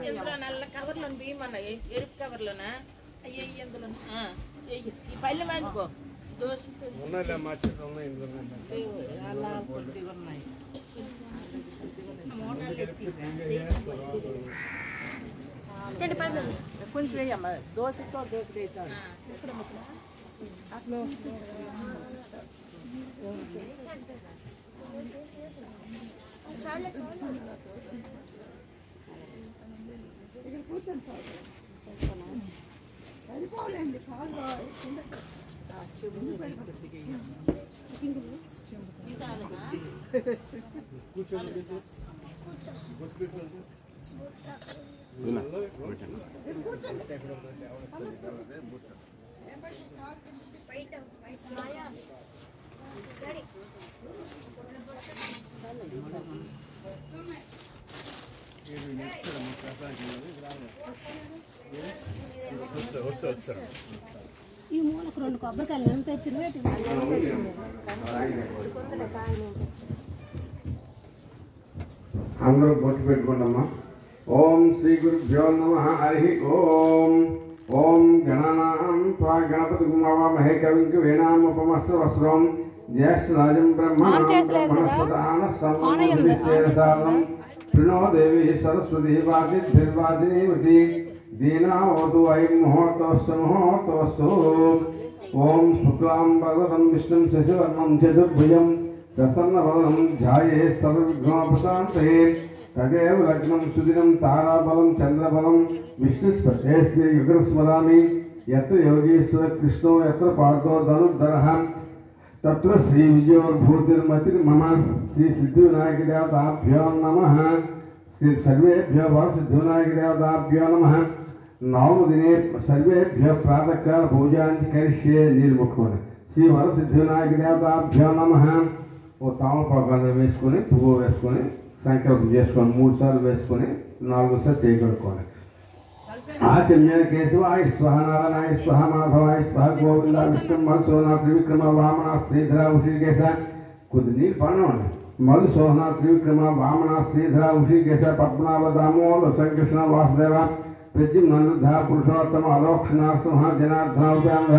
ఇందులో నల్ల కవర్లో బియ్యమన్న ఎరుపు కవర్లోనా అయ్యి ఇందులో ఈ పల్లె మందుకో దోశ కొంచెం వేయమ్మా దోశతో దోశ వేయించాలి ఈ మూలకు 2 కొబ్బరికాయలు తెచ్చిన అందరూ బొట్టు పెట్టుకోండమ్మా. ఓం శ్రీ గురుభ్యో నమః. హరి ఓం. ఓం గణానాం త్వా గణపతిం హవామహే కవిం కవీనాముపమస్రవస్రం జ్యేష్ఠరాజం బ్రహ్మణాం బ్రహ్మణస్పదానస్తం ప్రణో దేవి సరస్వతి వాజిద్భిర్వాజినీవతి దీనావతు ఐం ముహూర్తోస్తు ముహూర్తోస్తు. ఓం శుక్లాం వరదరం విష్ణుం శశివర్ణం చతుర్భుజం ప్రసన్నవదనం ధ్యాయే సర్వవిఘ్నోపశాంతయే. తదేవ లగ్నం సుదినం తారాబలం చంద్రబలం విష్ణుస్పర్శే శ్రీ యుగస్మరామి. యత్ర యోగేశ్వర కృష్ణో యత్ర పార్థో ధనుర్ధరః తత్ర శ్రీ విజయోర్భూతిర్మతిర్మమ. శ్రీ సిద్ధివినాయకదేవతాభ్యో నమః. శ్రీ సర్వేభ్యో సిద్ధివినాయకదేవతాభ్యో నమః. నవమ దినే సర్వేభ్యో ప్రాతకాల పూజాంచి కరిష్యే. నీరు ముట్టుకోండి. శ్రీ వరసిద్ధివినాయకదేవతాభ్యో నమః. ఓ తామపాకాలు వేసుకొని పువ్వు వేసుకొని సంకల్పం చేసుకోండి. 3 సార్లు వేసుకొని 4 సార్లు చేయగలుగుకోండి. ఆచమ్య కేశవాయ స్వహ నారాయణాయ స్వహ మాధవాయ స్వహ గోవింద విష్ణు మధుసోహన త్రివిక్రమ వామన శ్రీధర ఉషికేశ. కొద్ది నీళ్ళు పడనండి. మధుసోహన త్రివిక్రమ వామన శ్రీధర ఉషికేశ పద్మనాభ దామోద సంకృష్ణ వాసుదేవ ప్రద్యుమ్నరుద్ధ పురుషోత్తమ అలోక్షణార్సింహ జనార్దనాభ్యాంధ్ర.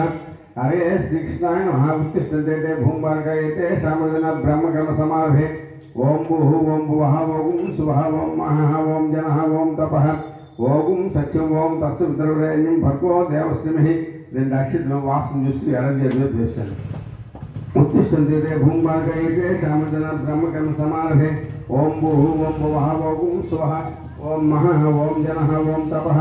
హరే శ్రీకృష్ణాయ నమః. ఉత్తిష్టంతే భూంబార్గయతే శామజన బ్రహ్మకర్మ సమారభే. ఓం భూః ఓం భువః ఓం సువః ఓం మహః ఓం జనః ఓం తపః ఓం సత్యం ఓం తస్య పితృవ్రేణ్యం భర్గో దేవస్యమిహి. 2 అక్షరాలు వాసన చూసి ఎడజేలో వేశాను. ఉత్తిష్టంతే భూంబార్గయతే శామజన బ్రహ్మకర్మ సమారభే. ఓం భూః ఓం భువః ఓం సువః ఓం మహః ఓం జనః ఓం తపః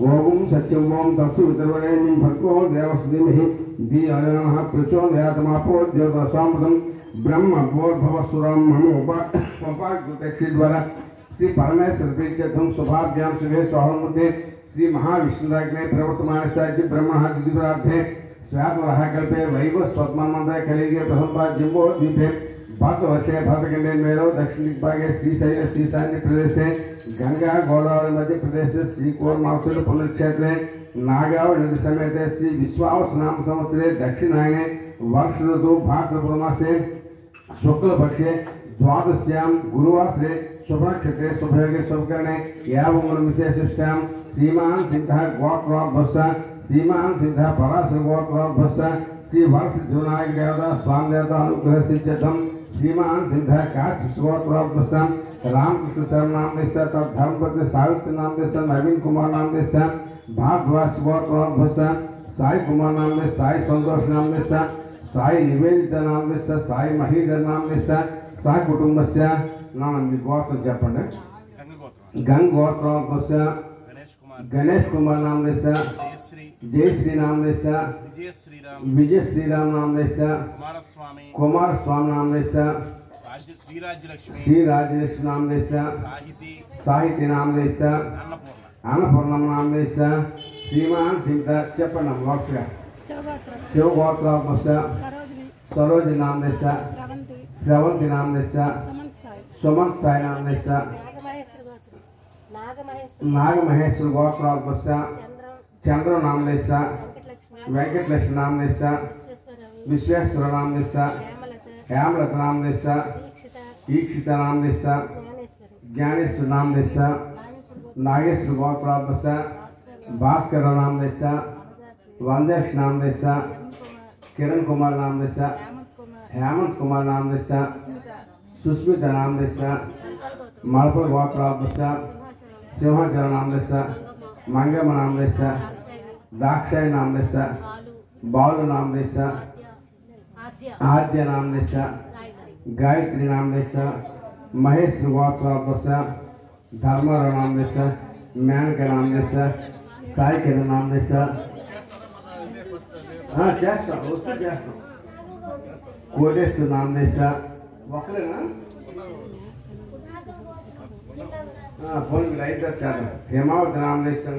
ఓం సత్యం ఓం తస్య పితృవ్రేణ్యం భర్గో దేవస్యమిహి ధియోయోనః ప్రచోదయాత్మాపోజ్యోతసామృతం బ్రహ్మ భోర్భవసురం మమ ఉపాకృతక్షి ద్వారా శ్రీ పరమేశ్వర ప్రీత్యర్థం శుభాభ్యాం శుభే స్వాహమూర్తే శ్రీ మహావిష్ణురాగ్నే ప్రవర్తమానస్యాద్య బ్రహ్మణ ద్వితిప్రార్థే స్వాతవరః కల్పే వైవస్ పద్మన్మంతరే కలిగే ప్రథమపాద జంబో ద్వీపే భారతవర్షే భారతఖండే మేరో దక్షిణ దిగ్భాగే శ్రీశైల శ్రీశాన్య ప్రదేశే గంగా గోదావరి మధ్య ప్రదేశే శ్రీకోర్మాసుర పుణ్యక్షేత్రే नागावली नदी समेत श्री विश्वावसनाम संवत्सरे दक्षिणायने वर्ष ऋतु भाद्रपदमासे शुक्ल पक्षे द्वादश्यां गुरुवासरे शुभनक्षत्रे शुभयोगे शुभकरणे यावंगुण विशेषिष्टां श्रीमान सिद्धः गोत्रोद्भवः श्रीमान सिद्धः पराशर गोत्रोद्भवः श्री वरसिद्धिविनायक देवता स्वामी देवता अनुग्रह सिद्ध्यर्थं श्रीमान सिद्धः काशी गोत्रोद्भवः रामकृष्ण शरण नाम देश धर्मपत्नी सावित्री नाम देश नवीन कुमार नाम देश भागवत गोत्रोद्भवः साई कुमार नाम देश साई संतोष नाम देश साई निवेदिता नाम देश साई महीधर नाम देश साई कुटुंबस्य नाम गोत्र चेप्पंడి गंग गोत्रोद्भवः गणेश कुमार नाम देश जयश्री नाम देश विजय श्रीराम नाम देश कुमार स्वामी नाम देश श्री राज्यलक्ष्मी नाम देश साहिती नाम देश अन्नपूर्णम नाम देश श्रीमान सिद्ध चेप्पंడి वर्षगा शिवगोत्रोद्भवः सरोजी नाम देश श्रवंती नाम देश सुमंत साई नाम देश नागमहेश्वर गोत्रोद्भवः चंद्र नाम देश वेंकटलक्ष्मी नाम देश विश्वेश्वर नाम देशा हेमलता नाम देशा ईक्षिता नाम देशा ज्ञानेश्वर नाम देशा नागेश्वर गोत्राभ्यसा भास्कर नाम देशा वंदेश नाम देशा किरण कुमार नाम देशा हेमंत कुमार नाम देशा सुस्मिता नाम देशा मलपुर गोत्राभ्यसा सिंहाचल नाम देशा मंगम नाम देशा दाक्षाय नाम देशा बालू नाम देशा आद्य नाम देशा गायत्री नाम देशा महेश गोत्राभ्यसा धर्मर नाम देशा मेनका नाम देशा साई किरण नाम देशा कोटेश्वर नाम देशा फोन लाइट हेमावत नाम देशा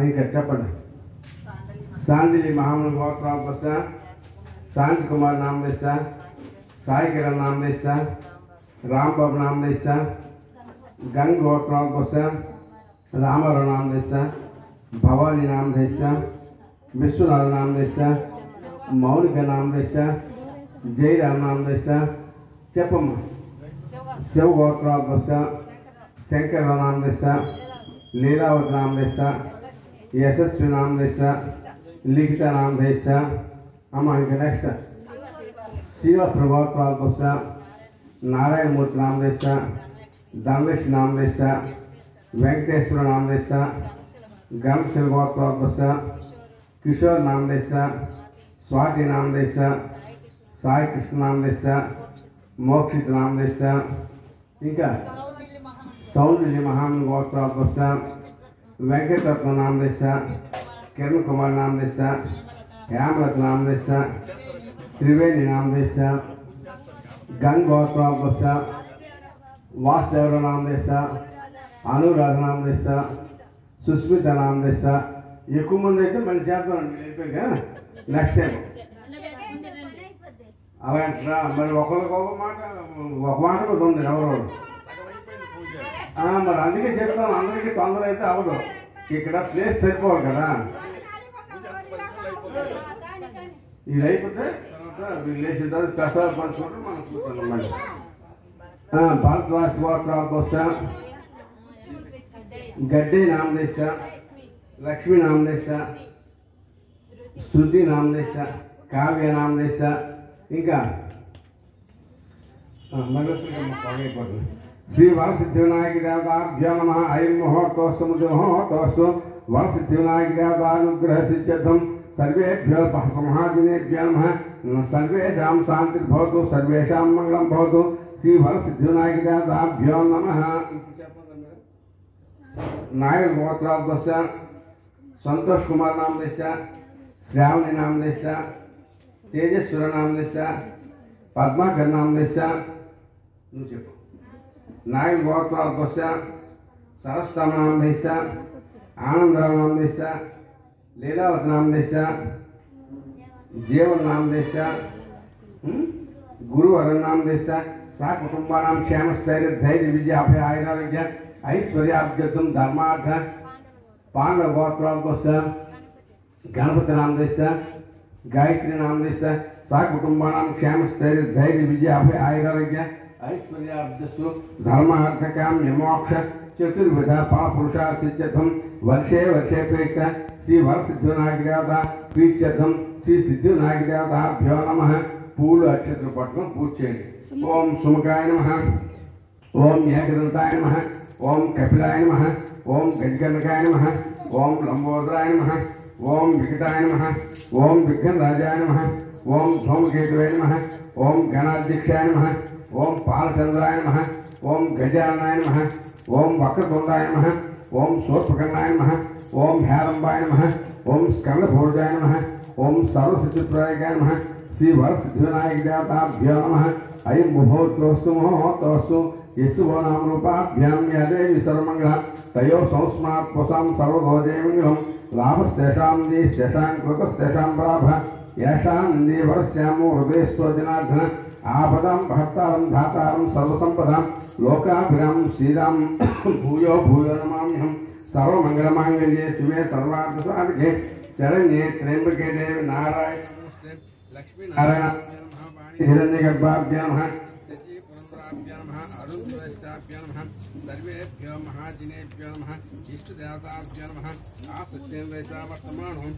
ఇంకా చెప్పండి सांडिली महामन गोत्राभ्यसा शांति कुमार नाम देशा साई किरण नाम देशा रामबाबू नाम देशा गंग गोत्राभ्यसा रामर नाम देशा भवानी नाम देशा विश्वनाथ नाम देशा मौलिका नाम देशा जयराम नाम देशा चपम शिव गोत्राभ्यसा शंकर नाम देशा लीलावत नाम देशा यशस्वी नाम देशा लिखिता नाम देशा अम्मा इंका नेक्स्ट श्रीवास गोत्राभ्यसा नारायण मूर्ति नाम देशा धनेश नाम देशा वेंकटेश्वर नाम देशा गमशिल गोत्राभ्यसा किशोर नाम देशा स्वाति नाम देशा साई कृष्ण नाम देशा मोक्षित नाम देशा इंका सौंदर्य महामन गोत्राभ्यसा वेंकटरत्न नाम देशा किरण कुमार नाम देशा हेमलत नाम देशा त्रिवेणी नाम देशा गंग गोत्राभ्यसा वासुदेव नाम देशा अनुराध नाम देशा सुस्मिता नाम देशा ఎక్కువ మంది అయితే మళ్ళీ చేద్దాం వెళ్ళిపోయాక నెక్స్ట్ టైం అవంటరా మరి ఒకరికి ఒక మాట ఉంది ఎవరు మరి అందుకే చెప్తాను అందరికీ తొందర అయితే అవ్వదు ఇక్కడ ప్లేస్ సరిపోవాలి కదా ఇది అయిపోతే తర్వాత వీళ్ళు లేచిన తర్వాత ప్రసాద్ పంచుకుంటే మనం చూస్తాం మళ్ళీ భారద్వాజ్ గోత్రాభ్యసా गड्डे नाम देशा लक्ष्मी नाम देशा श्रुति नाम देशा काव्य नाम देशा इंका श्री वरसिद्धिविनायक देवताभ्यो नमः ऐं मुहूर्तोऽस्तु मुहूर्तोऽस्तु वरसिद्धिविनायक देवतानुग्रह सिद्ध्यर्थं सर्वेभ्यो समादिनेभ्यो नमः सर्वेषां शान्तिर्भवतु सर्वेषां मङ्गलं भवतु श्री वरसिद्धिविनायक देवताभ्यो नमः नायक गोत्राभ्यसा संतोष कुमार नाम देशा श्रावणी नाम देशा तेजस्वर नाम देशा पद्माकर नाम देशा नायक गोत्राभ्यसा सरस्वती नाम देशा आनंदराव नाम देशा लीलावत नाम देशा जीवन नाम देशा गुरुवर नाम देशा सा कुटुंबानां क्षेम स्थैर्य धैर्य विजय अभय आयुरारोग्य ऐश्वर्याभ्युदं धर्मार्थ पांडव गोत्राभ्यसा गणपति नाम देशा गायत्री नाम देशा सा कुटुंबानां क्षेम स्थैर्य धैर्य विजय अभय आयुरारोग्य ऐश्वर्याभ्युदस्तु धर्मार्थ काम्य मोक्ष चतुर्विध फलपुरुषार्थ सिद्ध्यर्थं वर्षे वर्षे प्रेरित श्री वरसिद्धिविनायक देवता प्रीत्यर्थं श्री सिद्धिविनायक देवताभ्यो नमः पूल अक्षत्र पट्टुకొని పూజ చేయండి ओम सुमुखाय नमः ओम एकदंताय नमः ओम कपिलाय नमः ओम गजकर्णकाय नमः ओम लंबोदराय नमः ओम विकटाय नमः ओम विघ्नराजाय नमः ओम धूमकेतुवे नमः ओम गणाध्यक्षाय नमः ओम पालचंद्राय नमः ओम गजाननाय नमः ओम वक्रतुंडाय नमः ओम शूर्पकर्णाय नमः ओम हेरंबाय नमः ओम स्कंदभूषाय नमः ओम सर्वसिद्धिप्रदायकाय नमः श्री वरसिद्धिविनायक देवताभ्यो नमः ऐं मुहूर्तोऽस्तु मुहूर्तोऽस्तु यशुभो नाम रूपाभ्यां या देवी सर्वमङ्गलं तयोः संस्मरात्मसां सर्वभोजयमङ्गलं लाभस्तेषां देशेषां कृतस्तेषां प्राभः येषां देवरस्यामो हृदयस्थो जनार्दन आपदां भर्तारं धातारं सर्वसंपदां लोकाभिराम श्रीराम भूयो भूयो नमाम्यहं सर्वमंगलमांगल्ये शिवे सर्वार्थसाधिके शरण्ये त्र्यंबके देवी नारायण नमोस्तुते लक्ष्मी नारायण हिरण्यगर्भाभ्यां नमः सचीपुरंदराभ्यां नमः अरुणप्रदेशाभ्यां नमः सर्वेभ्यो महाजिनेभ्यो नमः इष्टदेवताभ्यो नमः आसत्येन्द्रैसा वर्तमानं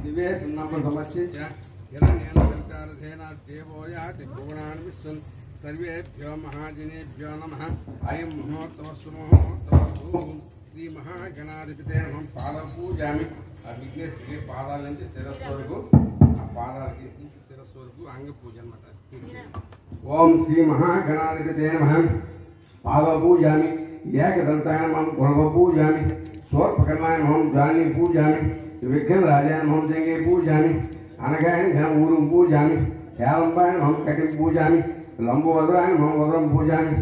दिवे सुन्नमसमच्चित्य हिरण्येन विचारधेना देवो याति भुवनान् विश्वं सर्वेभ्यो महाजिनेभ्यो नमः अयं महोत्सवस्तु महोत्सवस्तु श्री महागणाधिपते नमः पादपूजामि विघ्नेश के पादाల నుంచి శిరస్సు వరకు ఆ పాదాలకి శిరస్సు వరకు అంగ పూజ అన్నమాట ఓం శ్రీ మహాగణాధిపతే నమః పాదపూజామి ఏకదంతాయ నమః గుణపూజామి స్వర్పకర్ణాయ నమః జాని పూజామి విఘ్నరాజాయ నమః జంగే పూజామి అనగాయ నమః ఊరు పూజామి హేలంబాయ నమః కటిం పూజామి లంబోదరాయ నమః వదరం పూజామి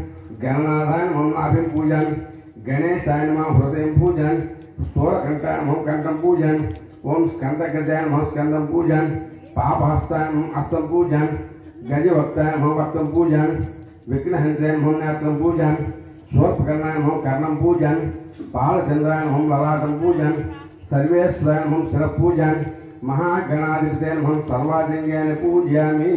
గణనాథాయ నమః నాభిం పూజామి గణేశాయ నమః హృదయం పూజామి స్థూలకంఠాయ నమః కంఠం పూజామి ఓం స్కందగజాయ నమః స్కందం పూజామి పాపహస్తాయ నమః హస్తం పూజామి గజవక్తాయ నమః వక్తం పూజామి విఘ్నహంతాయ నమః నేత్రం పూజామి స్వర్పకర్ణాయ నమః కర్ణం పూజామి బాలచంద్రాయ నమః లలాటం పూజామి సర్వేశ్వరాయ నమః శిర పూజామి మహాగణాధిపతే నమః సర్వాజంగాన పూజామి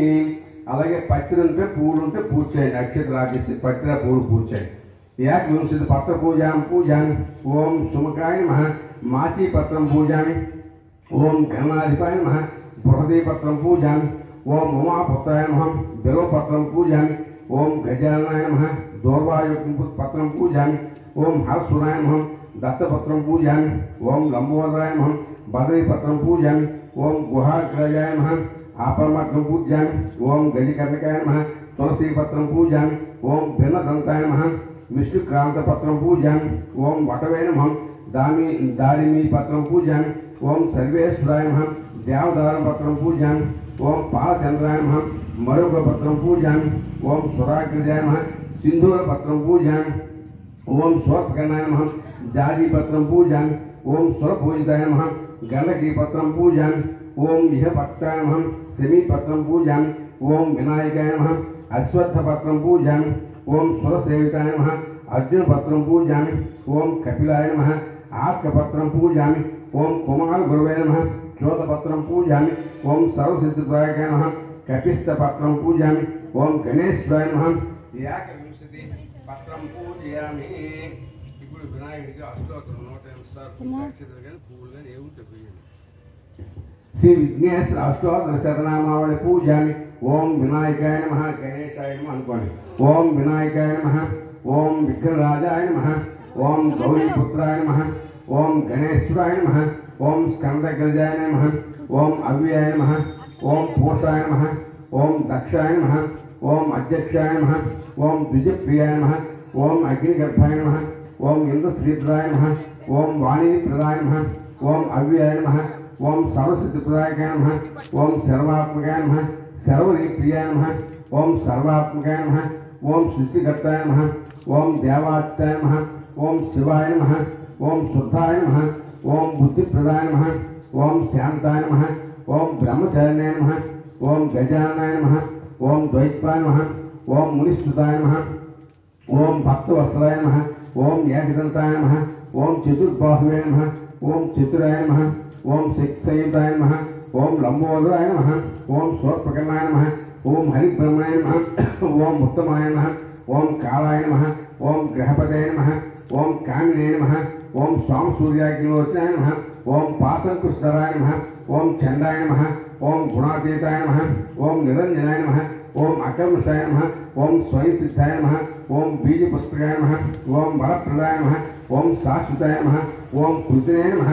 అలాగే పత్రి ఉంటే పూలు ఉంటే పూజ చేయండి నక్షత్రాకేసి పత్రి పూలు పూజ చేయండి ఏకవింశతి పత్ర పూజాం పూజామి ఓం సుముఖాయ నమః మాచీపత్రం పూజామి ఓం గణాధిపాయ నమః బృహదీపత్రం పూజామి ఓం ఉమాపుత్రాయ నమః బిల్వపత్రం పూజామి ఓం గజాననాయ నమః దౌర్వాయుపత్రం పూజామి ఓం హరసురాయ నమః దత్తపత్రం పూజామి ఓం లంబోదరాయ నమః బదరీపత్రం పూజామి ఓం గుహాగ్రజాయ నమః ఆపమగ్నం పూజామి ఓం గజకర్ణకాయ నమః తులసీపత్రం పూజామి ఓం భిన్నదంతాయ నమః విష్ణుక్రాంతపత్రం పూజామి ఓం వటవే నమః దాడిమీపత్రం పూజామి ఓం సర్వేశ్వరాయ నమః దేవదారపత్రం పూజామి ఓం పాలచంద్రాయ నమః మరుగపత్రం పూజామి ఓం సురాగ్రజాయ నమః సింధూరపత్రం పూజామి ఓం స్వర్పకర్ణాయ నమః జాజీపత్రం పూజామి ఓం సురపూజితాయ నమః గండకీపత్రం పూజామి ఓం ఇహపత్రాయ నమః శమీపత్రం పూజామి ఓం వినాయకాయ నమః అశ్వత్థపత్రం పూజామి ఓం సురసేవితాయ నమః అర్జునపత్రం పూజామి ఓం కపిలాయ నమః ఆర్కపత్రం పూజామి ఓం కుమార గురువే నమః చోదపత్రం పూజామి ఓం సర్వసిద్ధిప్రాయకాయ నమః కపిస్తపత్రం పూజామి ఓం గణేశ్వరాయ నమః ఏకవింశతి పత్రం పూజయామి. ఇప్పుడు వినాయకుడికి అష్టోత్తరం 108 కానీ పువ్వులు కానీ ఏముంటే వేయండి. శ్రీ విఘ్నేశ్వర అష్టోత్తర శతనామావళి పూజామి. ఓం వినాయకాయ నమః గణేశాయ నమః అనుకోండి. ఓం వినాయకాయ నమః ఓం విఘ్నరాజాయ నమః ఓం గౌరీపుత్రాయ నమః ఓం గణేశ్వరాయ నమః ఓం స్కందగజాయ నమః ఓం అవ్యాయ నమః ఓం పూషాయ నమః ఓం దక్షాయ నమః ఓం అధ్యక్షాయ నమః ఓం ద్విజప్రియాయ నమః ఓం అగ్నిగర్భాయ నమః ఓం ఇంద్రశ్రీప్రదాయ నమః ఓం వాణీప్రదాయ నమః ఓం అవ్యాయ నమః ఓం సర్వసిద్ధిప్రదాయకాయ నమః ఓం సర్వాత్మకాయ నమః సర్వరీప్రియాయ నమః ఓం సర్వాత్మకాయ నమః ఓం సృష్టికర్తాయ నమః ఓం దేవాత్యాయ నమః ఓం శివాయ నమః ఓం శుద్ధాయ నమః ఓం బుద్ధిప్రదాయ నమః ఓం శాంతాయ నమః ఓం బ్రహ్మచారిణాయ నమః ఓం గజాననాయ నమః ఓం ద్వైత్వాయ నమః ఓం మునిష్ఠుతాయ నమః ఓం భక్తవత్సలాయ నమః ఓం ఏకదంతాయ నమః ఓం చతుర్బాహువే నమః ఓం చతురాయ నమః ఓం శక్తియుతాయ నమః ఓం లంబోదరాయ నమః ఓం స్వర్పకర్ణాయ నమః ఓం హరిబ్రహ్మణాయ నమః ఓం ఉత్తమాయ నమః ఓం కాళాయ నమః ఓం గ్రహపతే నమః ఓం కామినే నమః ఓం స్వామసూర్యాగ్నిలోచనాయ నమః ఓం పాశంకుశధరాయ నమః ఓం చండాయ నమః ఓం గుణాతీతాయ నమః ఓం నిరంజనాయ నమః ఓం అకర్మషాయ నమః ఓం స్వయంసిద్ధాయ నమః ఓం బీజపుస్తకాయ నమః ఓం వరప్రదాయ నమః ఓం శాశ్వతాయ నమః ఓం కృతినే నమః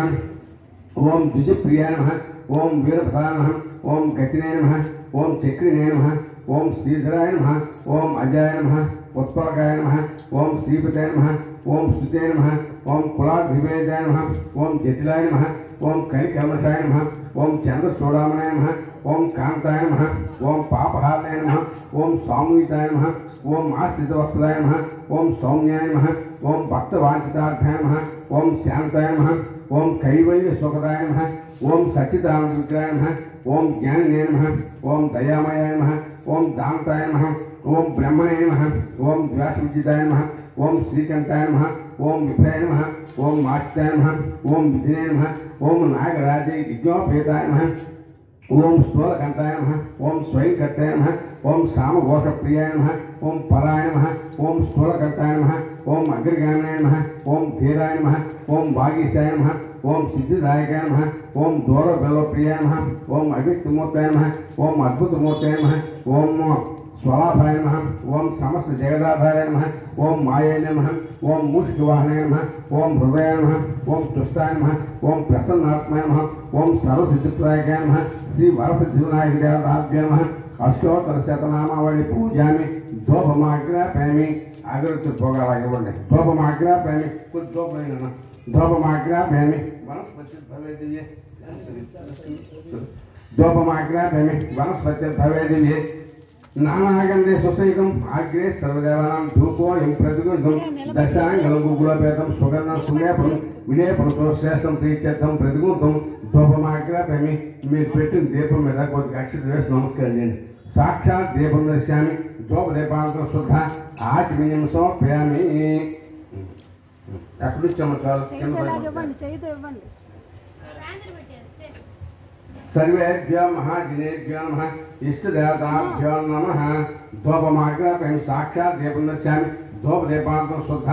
ఓం ద్విజప్రియాయ నమః ఓం వీరభద్రాయ నమః ఓం గతినే నమః ఓం చక్రినే నమః ఓం శ్రీధరాయ నమః ఓం అజాయ నమః ఉత్పలకాయ నమః ఓం శ్రీపతే నమః ఓం స్తుతే నమః ఓం కులాద్వివేదాయ నమః ఓం జటిలాయ నమః ఓం కలికమసాయ నమః ఓం చంద్రచూడామణాయ నమః ఓం కాంతాయ నమః ఓం పాపహారాయ నమః ఓం సామూహితాయ నమః ఓం ఆశ్రితవత్సలాయ నమః ఓం సౌమ్యాయ నమః ఓం భక్తవాంఛితార్థాయ నమః ఓం శాంతాయ నమః ఓం కైవల్య సుఖదాయ నమః ఓం సచ్చిదానంద విగ్రహాయ నమః ఓం జ్ఞానినే నమః ఓం దయామయాయ నమః ఓం దాంతాయ నమః ఓం బ్రహ్మణే నమః ఓం ద్వేషవిజితాయ నమః ఓం శ్రీకంఠాయ నమః ఓం విభాయ నమః ఓం మాచితాయ నమః ఓం విధినే నమః ఓం నాగరాజే విజ్ఞోపేతాయ నమః ఓం స్థూలకంఠాయ నమః ఓం స్వయంకర్తాయ నమః ఓం సామఘోషప్రియాయ నమః ఓం పరాయ నమః ఓం స్థూలకంఠాయ నమః ఓం అగ్రగామినాయ నమః ఓం ధీరాయ నమః ఓం భాగీశాయ నమః ఓం సిద్ధిదాయకాయ నమః ఓం దూరబలప్రియాయ నమః ఓం అవ్యక్తమూర్తాయ నమః ఓం అద్భుతమూర్తాయ నమః ఓం స్వలాభాయ నమః ఓం సమస్త జగదాధారాయ నమః ఓం మాయాయ నమః ఓం మూషికవాహనాయ నమః ఓం హృదయాయ నమః ఓం తుష్టాయ నమః ఓం ప్రసన్నాత్మాయ నమః ఓం సర్వసిద్ధిప్రదాయకాయ నమః శ్రీ వరసిద్ధివినాయక దేవతాభ్యో నమః అష్టోత్తర శతనామావళి పూజామి ధూపమాగ్రాపయామి అగరొత్తి పోగాలాగా ఇవ్వండి ధూపమాగ్రాపయామి కొద్ది ధూపమైన ధూపమాగ్రాపయామి వనస్పతి భవేదివ్యే ధూపమాగ్రాపయామి వనస్పతి భవేదివ్యే నానాగంధే సుసైకం ఆగ్రే సర్వదేవానాం ధూపోయం ప్రతిగృహం దశాంగలం గుగుళపేతం సుగంధం సులేపం విలేపంతో శ్రేష్టం ప్రీత్యర్థం ప్రతిగృహం ధూపమాగ్రాపయామి మీరు పెట్టిన దీపం మీద కొద్దిగా అక్షత వేసి నమస్కారం చేయండి సాక్షాత్ దీపం దర్శయామి ధూపదీపాంతో శుద్ధ ఆచమీయం సమర్పయామి ఎప్పుడు ఇచ్చాము చాలు सर्वेभ्यो महाजनेभ्यो नमः इष्टदेवताभ्यो नमः धूपमाग्रापयामि साक्षात् दीपं दर्शयामि धूपदीपांतो शुद्ध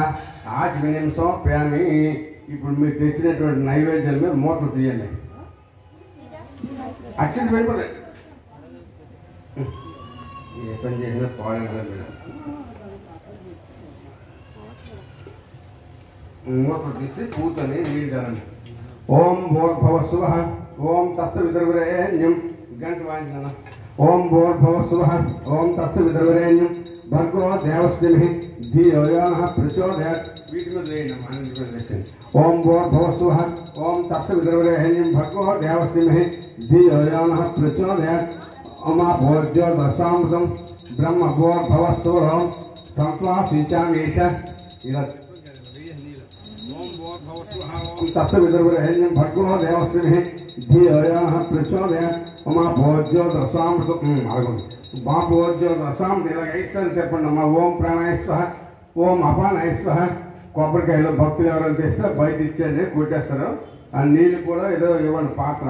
आचमनीయం సమర్పయామి ఇప్పుడు మీరు తెచ్చినటువంటి నైవేద్యాల మీద మూతలు తీయండి అక్షత వెళ్ళిపోతాయి ఏ పని చేసినా పోవడం మూతలు తీసి పూతని నీళ్ళు కారండి ఓం భూర్భువస్సువః ఓం తస్య విదుర్వరేణ్యం గంట వాయించిన ఓం భూర్భువస్సువః ఓం తస్య విదుర్వరేణ్యం భర్గో దేవస్యమిహి ధియో యో నః ప్రచోదయాత్ వీటి మీద వేయండి మనం ఓం భూర్భువస్సువః ఓం తస్య విదుర్వరేణ్యం భర్గో దేవస్యమిహి ధియో యో నః ప్రచోదయాత్ అమా భోజ్యో దశామృతం బ్రహ్మ భూర్భువస్సువః సంత్వాసీచామీష ఇలా तस्य विदर्भरेण्यं भर्गो देवस्यमिहि धियो यो नः प्रचोदयात् मम भोज्यो दशामृतं మా భోజ్యో దశామృతం ఇలా ఐశ్వర్యం చెప్పండి అమ్మా ఓం ప్రాణాయ స్వహ ఓం అపానాయ స్వహ కొబ్బరికాయలో భక్తులు ఎవరైనా తెస్తే బయట ఇచ్చేయండి కొట్టేస్తారు ఆ నీళ్ళు కూడా ఏదో ఇవ్వండి పాత్ర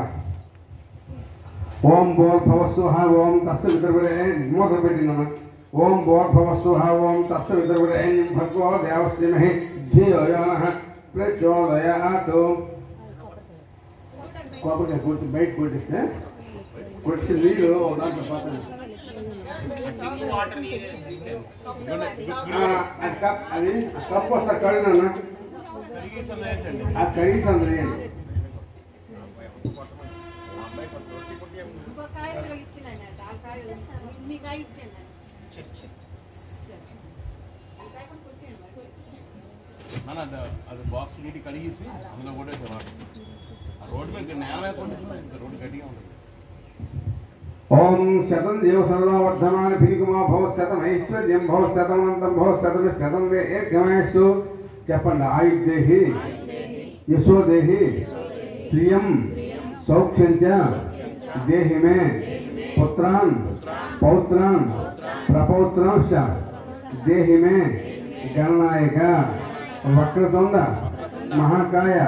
ఓం భూర్భువస్సువః ఓం తస్య విదుర్వరేణ్యం మూతలు పెట్టిందమ్మా ఓం భూర్భువస్సువః ఓం తస్య విదుర్వరేణ్యం భర్గో దేవస్యమిహి ధియో యో నః ప్రచోదయాత్ కొబ్బరికాయ కొట్టి బయట కొట్టిస్తే కొట్టిన నీళ్ళు దాంట్లో పాత్ర అది కప్పు వస్తా కడిగినా అది కడిగి సందర్యండి అది బాక్స్ నీటి కడిగేసి అందులో కొట్టేసేవాడు ఆ రోడ్డు మీద నేల కొట్టేసి రోడ్డు గట్టిగా ఉంటుంది ఓం శతం దేవ సర్వవర్ధమాన పిలికుమా భవ శతం ఐశ్వర్యం భవ శతమంతం భవ శతం శతం ఏకమేషు చెప్పండి ఆయుర్దేహి యశోదేహి శ్రియం సౌఖ్యం చ దేహి మే పుత్రాన్ పౌత్రాన్ ప్రపౌత్రాంశ దేహి మే గణనాయక వక్రతుండ మహాకాయ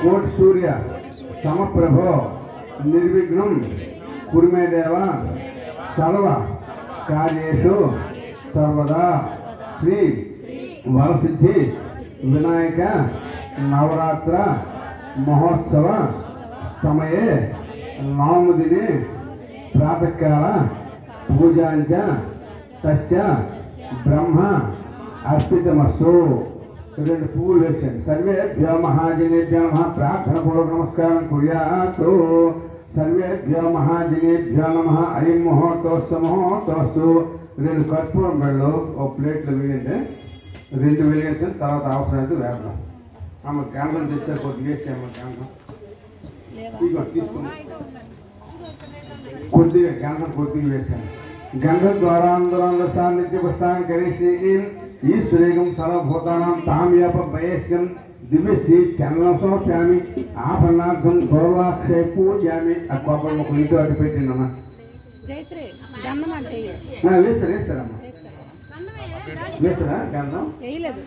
కోటి సూర్య సమప్రభో నిర్విఘ్నం కుర్మే దేవ సర్వ కార్యేషు సర్వదా శ్రీ వరసిద్ధి వినాయక నవరాత్ర మహోత్సవ సమయే నవమదినే ప్రాతకాల పూజాంచ తస్య బ్రహ్మ అర్పితమస్తు రెండు పువ్వులు వేసాను సర్వేభ్యో మహాజనేభ్యో నమః ప్రార్థన పూర్వక నమస్కారం కుర్యాతు సర్వేభ్యో మహాజనేభ్యో నమః ఐం ముహూర్తోస్తు ముహూర్తోస్తు రెండు కర్పూరం బెళ్ళు ఒక ప్లేట్లో వేయండి రెండు వెలిగించిన తర్వాత అవసరమైతే వేద్దాం ఆమె గంధం తెచ్చారు కొద్దిగా వేసి అమ్మ గంధం ఇదిగో తీసుకుని కొద్దిగా గంధం కొద్దిగా వేసాను గంధం ద్వారా అందరూ సాన్నిధ్య పుస్తకం కరేసి ఈశ్వరేగం సర్వభూతానాం తామ్యాప భయస్యం దివ్యశ్రీ చంద్రం సమర్ప్యామి ఆభరణార్థం గౌరవాక్షయ పూజయామి. ఆ కోపం ఒక ఇంటి అటు పెట్టిందమ్మా. జయశ్రీ గంధం అంటే వేస్తారమ్మా, వేస్తారా గంధం? వేయలేదు.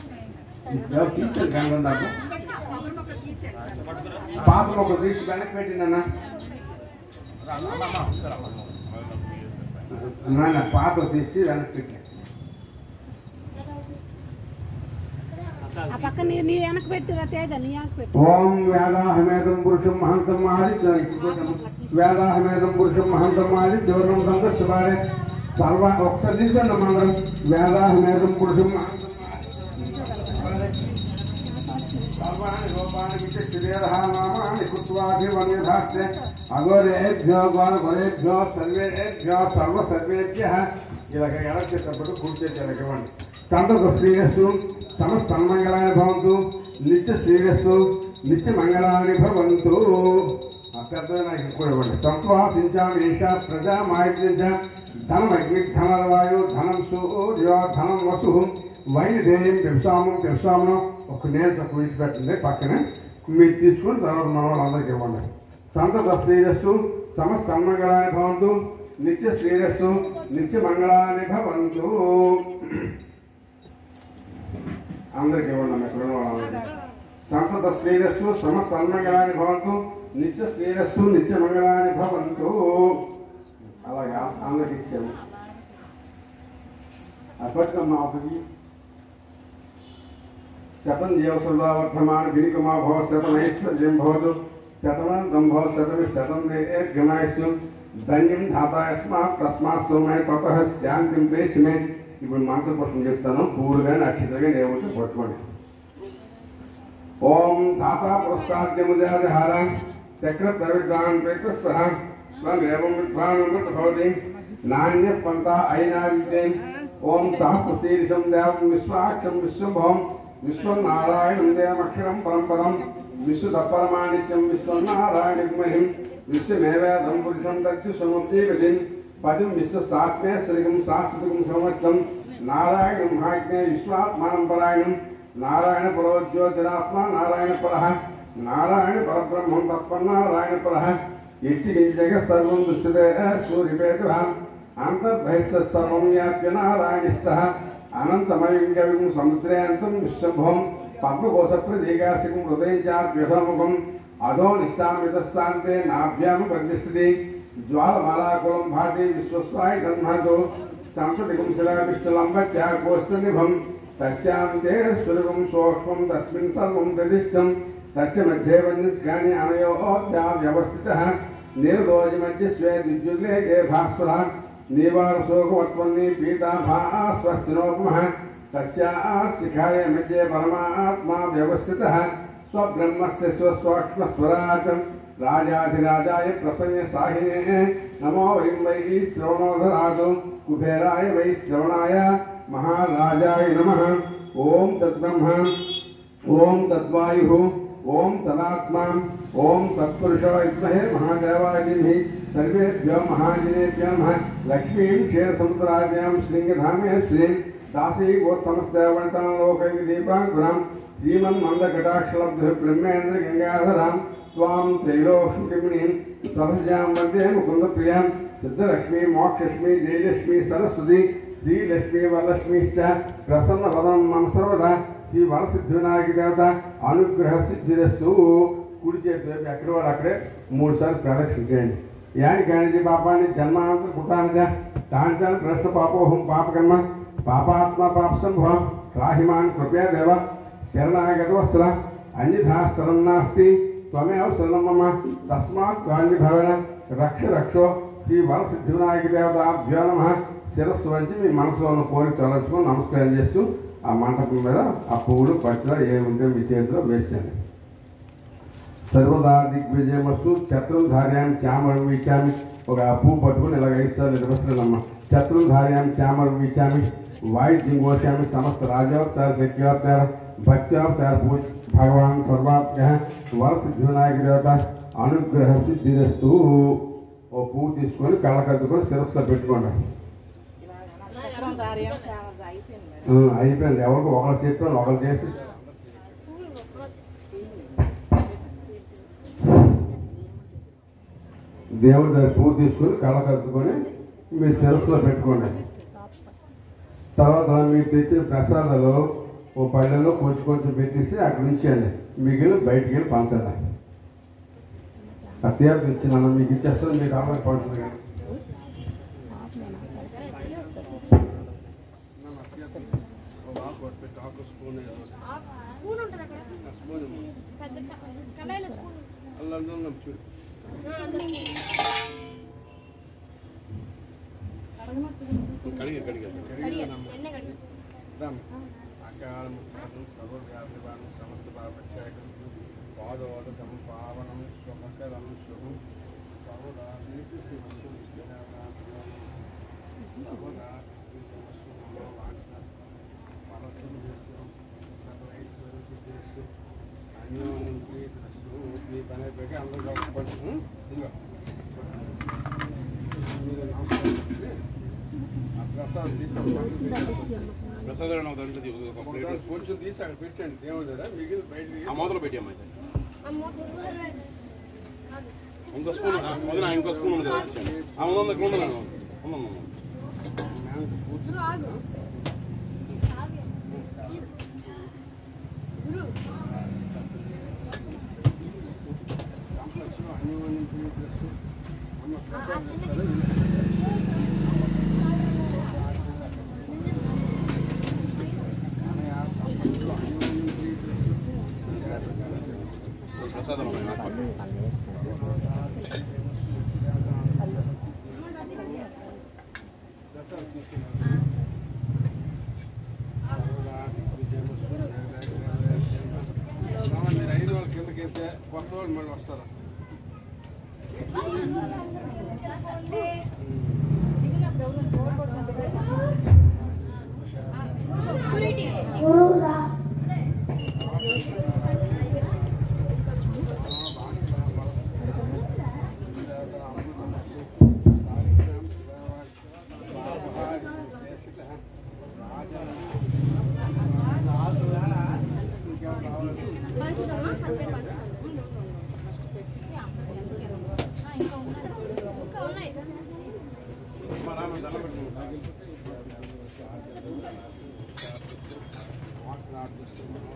తీసారు గంధం దాకా పాప ఒక తీసి వెనక్కి పెట్టిందన్నా. నాన్న పాత్ర తీసి వెనక్కి పెట్టి ఆ పక్క నీ వెనక్కి పెట్టిరా తేజ, నీ వెనక్కి పెట్టు. ఓం వేదాహమేదం పురుషం మహంతం ఆదిత్య వేదాహమేదం పురుషం మహంతం ఆదిత్య వర్ణం సంతోషవారే సర్వ ఒకసారి తీసుకోండి అందరం. వేదాహమేదం పురుషం సర్వాణి రూపాణి విశిష్టదేహానామాని కృత్వాభివన్యధాస్య అఘోరేభ్యో గోరేభ్యో సర్వేభ్యో సర్వేభ్యః. ఇలాగ ఎడచేటప్పుడు కుడి చేతి ఇవ్వండి. సంతత శ్రీరస్తు సమస్తన్మంగళాన్ని భవంతు. నిత్య శ్రీరస్తు నిత్య మంగళాన్ని భవంతు. పెద్దగా నాకు ఎక్కువ ఇవ్వండి. సంత్వాసించామి ఏషా ప్రజా మాయుజ ధనం అగ్ని ధనవాయు ధనం సూర్యో ధనం వసు వైదేయం వ్యవసామం ఒక నేను తక్కువ విడిచిపెట్టింది పక్కనే మీరు తీసుకుని తర్వాత మన వాళ్ళందరికీ ఇవ్వండి. సంతత శ్రీరస్తు సమస్త మంగళాన్ని భవంతు. నిత్య శ్రీరస్తు నిత్య మంగళాన్ని భవంతు. అందరికీ ఇవ్వండి ఎక్కడ వాళ్ళందరికీ. సంతత శ్రీరస్తు సమస్త మంగళాన్ని భవంతు. నిత్య శ్రీరస్తు నిత్య మంగళాన్ని భవంతు. అలాగా అందరికి ఇచ్చాము. అప్పటికమ్మ అవుతుంది. శతం జీవసుదా వర్ధమాన గిరికమా భవ శతమైశ్వర్యం భవతు శతమంతం భవ శతం దీర్ఘమాయుష్యం ధన్యం ధాతాయస్మాత్ తస్మాత్ సోమయ తపః శాంతిం ప్రేషమే. ఇప్పుడు మంత్రపుష్పం చెప్తాను. పూలుగా నక్షత్రగా దేవుడికి పట్టుకోండి. ఓం ధాతా పురస్కార్యముదారహారం చక్ర ప్రవిద్వాన్ ప్రేతస్వర స్వదేవం విద్వాన్ భవతి నాణ్య పంత అయినావితే. ఓం సహస్ర శీర్షం దేవం విశ్వాక్షం విశ్వభవం విశ్వం నారాయణం దేవమక్షరం పరంపరం విశ్వదపరమానిత్యం విశ్వం నారాయణమహిం విశ్వమేవేదం పురుషం దత్యుసముజ్జీవితిం పదిం విశ్వసాత్మేశ్వరికం శాశ్వతికం సంవత్సరం నారాయణం మహాజ్ఞే విశ్వాత్మానం పరాయణం నారాయణ పరోజ్యోతిరాత్మ నారాయణ పరః నారాయణ పరబ్రహ్మం తత్పన్నారాయణ పరః యచ్చికించగ సర్వం దృశ్యతే సూర్యపేతుః అంతర్బహిశ్చ సర్వం వ్యాప్య నారాయణస్థః అనంతమయం కవిం సముద్రేంతం విశ్వభవం పద్మకోశ ప్రతీకాశికం హృదయం చాప్యధోముఖం అధో నిష్టామితశాంతే నాభ్యాం ప్రతిష్ఠితి జ్వాలమాలాకులం భాతి విశ్వస్వాయ తన్మహతో సంతతికం శిలావిష్టులంబత్యాకోష్టనిభం తస్యాంతే స్వరూపం సూక్ష్మం తస్మిన్ సర్వం ప్రతిష్టం తస్య మధ్యే వందిస్కాని అనయోధ్యా వ్యవస్థితః నిర్దోజి మధ్య స్వే దిగ్జుల్లేకే భాస్వర నీవారశోకవత్వన్ని పీతాభాస్వస్తినోపమః తస్యాశిఖాయ మధ్యే పరమాత్మా వ్యవస్థితః స్వబ్రహ్మస్య స్వస్వాక్ష్మస్వరాట్ రాజాధిరాజాయ ప్రసన్న సాహినే నమో వయం వై శ్రవణోదరాదు కుబేరాయ వై శ్రవణాయ మహారాజాయ నమః. ఓం తద్బ్రహ్మ ఓం తద్వాయు ఓం తదాత్మా ఓం తత్పురుషో విద్మహే మహాదేవాయ ధీమహి సర్వేభ్యో మహాజనేభ్యో నమః. లక్ష్మీం క్షీరసముద్రాజ్ఞాం శృంగధామే శ్రీం దాసీగోత్సమస్తేవంతాం లోకైక దీపాంకురాం శ్రీమన్మందకటాక్షలబ్ధ బ్రహ్మేంద్ర గంగాధరాం త్వాం త్రైలోక్ష్మికిమిణీం సహజాం వందే ముకుందప్రియాం సిద్ధలక్ష్మీ మోక్షలక్ష్మీ జయలక్ష్మీ సరస్వతి శ్రీలక్ష్మీ వరలక్ష్మీశ్చ ప్రసన్నవదనం మమ సర్వదా శ్రీ వరసిద్ధివినాయక దేవత అనుగ్రహ సిద్ధిరస్తు. కుడి చేతి ఎక్కడ వాళ్ళు అక్కడే 3 సార్లు ప్రదక్షిణ చేయండి. యానికాని పాపాన్ని జన్మాంతర పుట్టానిజ తాంచాన్ ప్రశ్న పాపోహం పాపకర్మ పాపాత్మ పాప సంభవం రాహిమాన్ కృపయా దేవ శరణాగతవత్సల అన్యథా శరణం నాస్తి త్వమేవ శరణం మమ తస్మాత్ త్వాన్నిభవేన రక్ష రక్షో శ్రీ వరసిద్ధివినాయక దేవతాభ్యో నమః. శిరస్సు వంచి మీ మనసులో ఉన్న కోరిక తొలగించుకొని నమస్కారం చేస్తూ ఆ మంటపం మీద ఆ పువ్వులు పచ్చ ఏ ఉంటే మీ చేతిలో వేసాను. సర్వదా దిగ్విజయమస్తు. ఛత్రం ధార్యాన్ని చామరం వీచామి. ఒక పువ్వు పట్టుకుని ఇలాగ ఇస్తారు నిర్వహిస్తున్నామ్మ. ఛత్రం ధార్యాన్ని చామరం వీచామి వాయిద్యం ఘోషామి సమస్త రాజోపచార శక్యోపచార భక్త్యోపచార పూజ భగవాన్ సర్వాత్మ వరసిద్ధివినాయక దేవత అనుగ్రహ సిద్ధిరస్తు. ఓ పువ్వు తీసుకొని కళ్ళకద్దుకొని శిరస్సులో పెట్టుకోండి. అయిపోయింది. ఎవరికి ఒకరు చెప్పాను ఒకరు చేసి దేవుడి దగ్గర పువ్వు తీసుకొని కళ్ళ కలుపుకొని మీ శిరస్సులో పెట్టుకోండి. తర్వాత మీరు తెచ్చిన ప్రసాదాలు ఓ పళ్ళలో కొంచెం కొంచెం పెట్టేసి అక్కడ ఉంచేయండి. మిగిలిన బయటికి వెళ్ళి పంచండి. అత్యార్థం ఇచ్చిన మీకు ఇచ్చేస్తుంది. మీరు అమ్మాయి పండుతుంది కానీ చూడు అకాలం సర్వవ్యాధివానం సమస్త పాపక్షేకం పాదోదకం పావనం శుభకరం శుభం సర్వదా సర్వదా అన్యోన్యం ప్రీతు మీ పని అయిపోయాక అందరూ కొంచెం ఇదిగో మీరు నమస్కారం ఆ ప్రసాదం కొంచెం తీసి అక్కడ పెట్టండి. దేవుడి దగ్గర మిగిలిన బయట మొదలు పెట్టాము. ఇంకో స్పూన్ ఇంకో స్పూన్ ఉంది కదా, ప్రసాదం మీరు 5 రోజుల కిందకి వేస్తే కొత్త వాళ్ళు మళ్ళీ వస్తారా?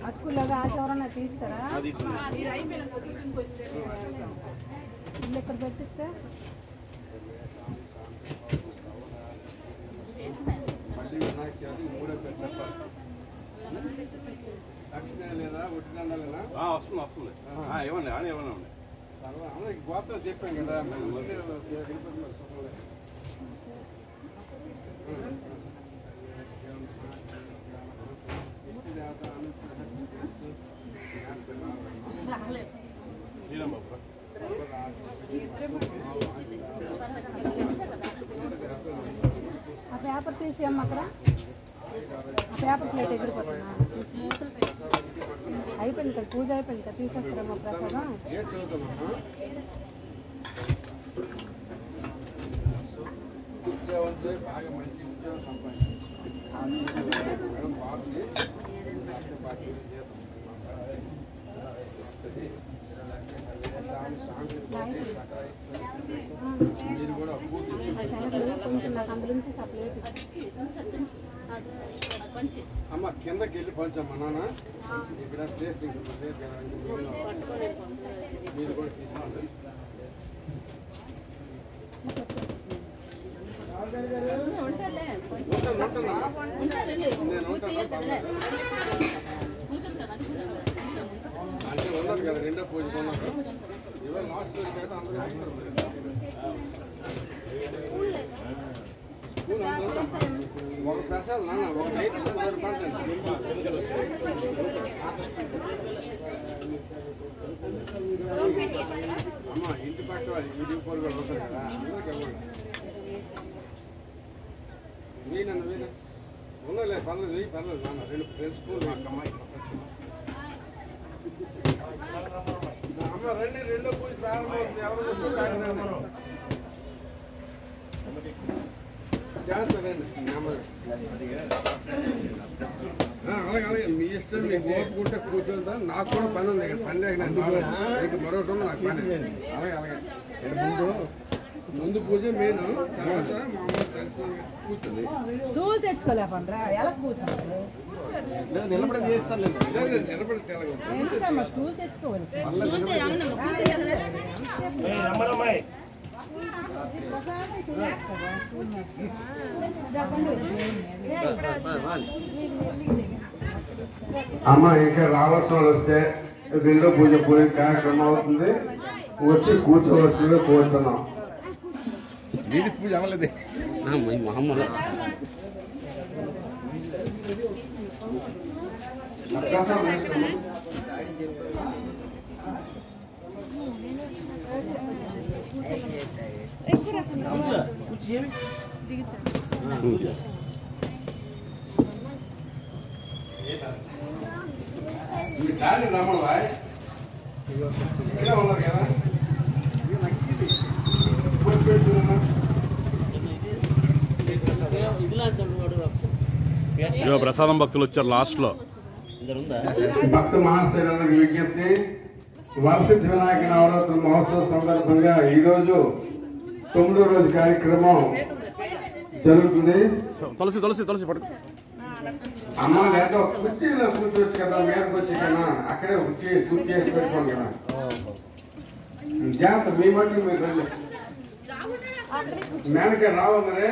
అక్కులాగా ఆచరణ తీస్తారా? ఇల్లు ఎక్కడ పెట్టిస్తే మళ్ళీ వినాయక చవితి 3వ పేరు చెప్పాలి. దక్షిణ లేదా ఒట్టిదండాలేనా? వస్తుంది ఇవ్వండి అని ఇవ్వండి. అందరికి గోత్రం చెప్పాం కదా. ఆ పేపర్ తీసి అమ్మ అక్కడ ఆ పేపర్ ప్లేట్ ఎగిరిపోతున్నా అయిపోయింది కదా, పూజ అయిపోయింది కదా, తీసేస్తారమ్మా ప్రసాదం. ఉద్యోగంతో బాగా మంచి ఉద్యోగం సంపాదించారు. మేడం బాగుంది. మీరు కూడా కొంచెం నాకు అందులోంచి సప్లై అమ్మ కిందకి వెళ్ళి పంచమ్మా నాన్న. ఇక్కడ ప్లేస్ మీరు కూడా తీసుకోండి. అంటే ఉన్నారు కదా, రెండో పూజ ఉన్నారు. ఇవాళ లాస్ట్ రోజు అయితే అందరూ వస్తారు. స్కూల్ అందరూ ఒక ప్రసాదం నాన్న ఒక నైట్ అమ్మ ఇంటి పక్క వాళ్ళు వీడియో పోరు కూడా వస్తారు కదా, అందరికి ఇవ్వండి. వీనన్న వీన ఉన్నలే పర్లేదు, వెయ్యి పర్లేదు నాన్న. 2 స్కూల్ అమ్మాయి అమ్మ రండి. రెండో పూజ ప్రారంభమవుతుంది. ఎవరు జాగ్రత్త రండి. అలాగే అలాగే మీ ఇష్టం మీకు ఓపుకుంటే కూర్చుంటా నాకు కూడా పని ఉంది ఇక్కడ పని లేక మరొకటి ఉంది నాకు పని అలాగే అలాగే ముందు పూజ మెయిన్ తర్వాత మామూలు దర్శనం కూర్చొని స్టూల్ తెచ్చుకోలేపండ్రా ఎలా కూర్చుంటారు నిలబడి చేస్తాను నిలబడి ఎందుకమ్మా స్టూల్ తెచ్చుకోవాలి అమ్మ ఇంకా రావాల్సిన వాళ్ళు వస్తే రెండో పూజ పూజ కార్యక్రమం అవుతుంది వచ్చి కూర్చోవలసిందిగా కోరుతున్నాం వీధి పూజ అవ్వలేదే మహమ్మద్ గాలి రమ్మలా ఉన్నారు కదా ప్రసాదం భక్తులు వచ్చారు లాస్ట్ లో. భక్త మహాశైలందరికి విజ్ఞప్తి, వరసిద్ధి వినాయక నవరాత్రి మహోత్సవం సందర్భంగా ఈరోజు 9వ రోజు కార్యక్రమం జరుగుతుంది. తులసి తులసి తులసి పట్టు. అమ్మ లేదా కుర్చీలో కూర్చోవచ్చు కదా, మీదకి వచ్చి కదా అక్కడే కుర్చీ వేసి పెట్టుకోండి కదా. జాగ్రత్త మీ మట్టుకు మీరు రండి. మేనకే రావు మరే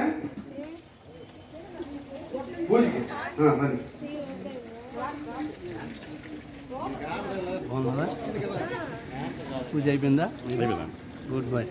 పూజకి రండి. పూజ అయిపోయిందా? Good bye.